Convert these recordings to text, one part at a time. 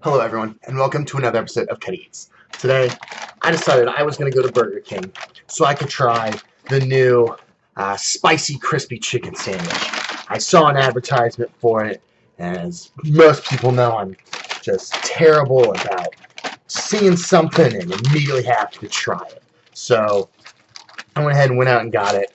Hello everyone, and welcome to another episode of Cutty. Today, I decided I was going to go to Burger King so I could try the new spicy crispy chicken sandwich. I saw an advertisement for it, and as most people know, I'm just terrible about seeing something and immediately have to try it. So, I went ahead and went out and got it.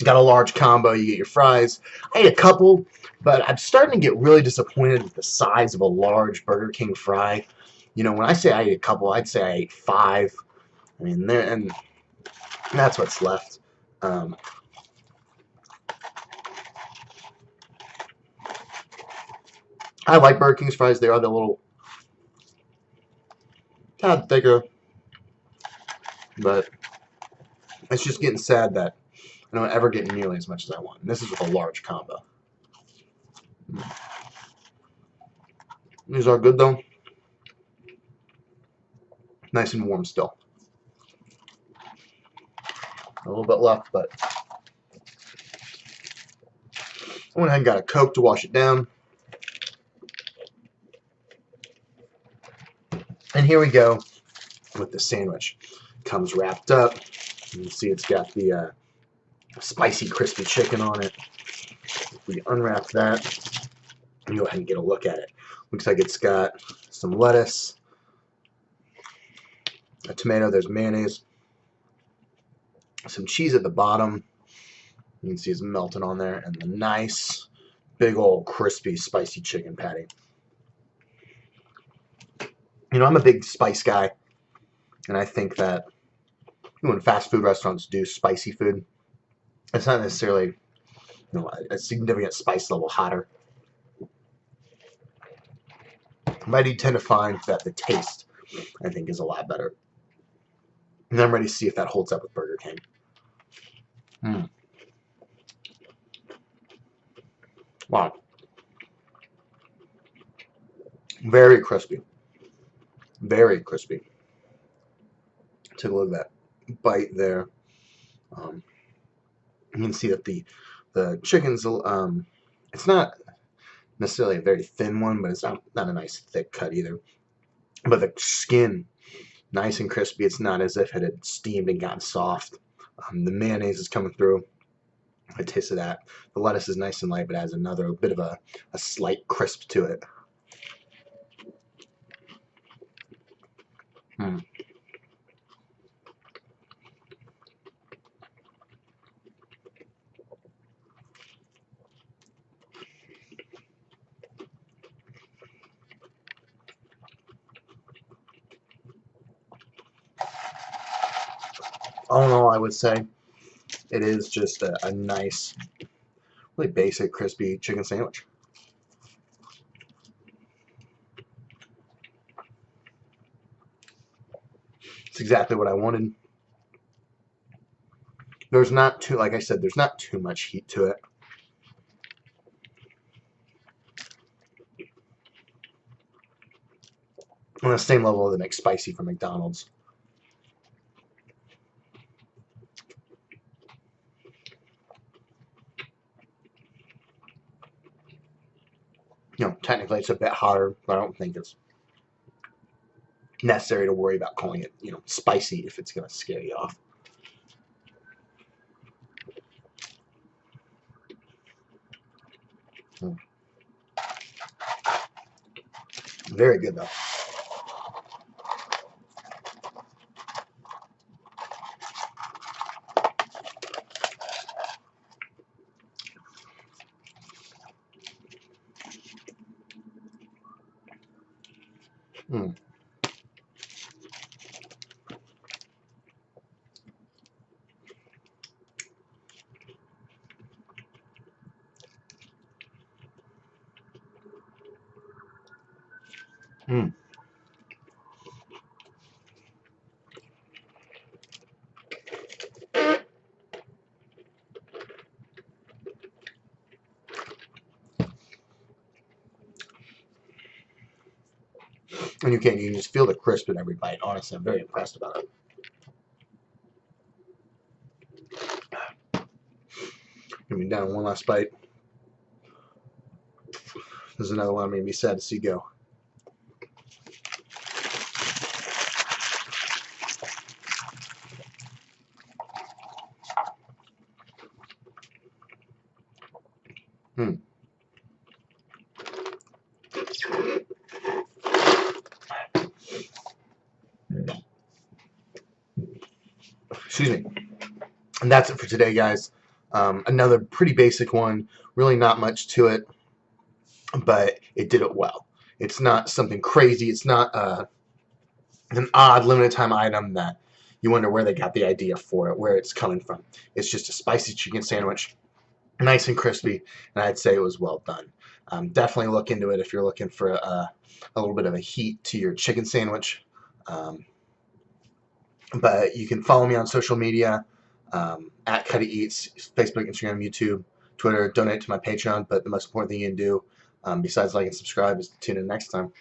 Got a large combo, you get your fries. I ate a couple, but I'm starting to get really disappointed with the size of a large Burger King fry. You know, when I say I ate a couple, I'd say I ate 5. I mean, and that's what's left. I like Burger King's fries. They are the little tad thicker, but it's just getting sad that I don't ever get nearly as much as I want. And this is with a large combo. These are good though. Nice and warm still. A little bit left, but I went ahead and got a Coke to wash it down. And here we go with the sandwich. Comes wrapped up. You can see it's got the spicy crispy chicken on it. If we unwrap that, and go ahead and get a look at it. Looks like it's got some lettuce, a tomato, there's mayonnaise, some cheese at the bottom. You can see it's melting on there, and the nice, big old crispy, spicy chicken patty. You know, I'm a big spice guy, and I think that when fast food restaurants do spicy food, it's not necessarily, a significant spice level hotter. But I do tend to find that the taste, I think, is a lot better. And I'm ready to see if that holds up with Burger King. Wow. Very crispy. Very crispy. Take a look at that bite there. You can see that the chicken's, it's not necessarily a very thin one, but it's not a nice thick cut either. But the skin, nice and crispy. It's not as if it had steamed and gotten soft. The mayonnaise is coming through. A taste of that. The lettuce is nice and light, but has another bit of a slight crisp to it. All in all, I would say it is just a nice, really basic, crispy chicken sandwich. It's exactly what I wanted. There's not too, like I said, there's not too much heat to it. On the same level of the McSpicy from McDonald's. You know, technically it's a bit hotter, but I don't think it's necessary to worry about calling it, spicy if it's going to scare you off. Very good though. Mm. Mm. And you can just feel the crisp in every bite. Honestly, I'm very impressed about it. Give me down one last bite. There's another one I'm going to be sad to see go. Excuse me. And that's it for today, guys. Another pretty basic one. Really not much to it, but it did it well. It's not something crazy. It's not an odd limited time item that you wonder where they got the idea for it, where it's coming from. It's just a spicy chicken sandwich, nice and crispy, and I'd say it was well done. Definitely look into it if you're looking for a little bit of a heat to your chicken sandwich. But you can follow me on social media, at Cutty Eats, Facebook, Instagram, YouTube, Twitter. Donate to my Patreon. But the most important thing you can do, besides like and subscribe, is to tune in next time.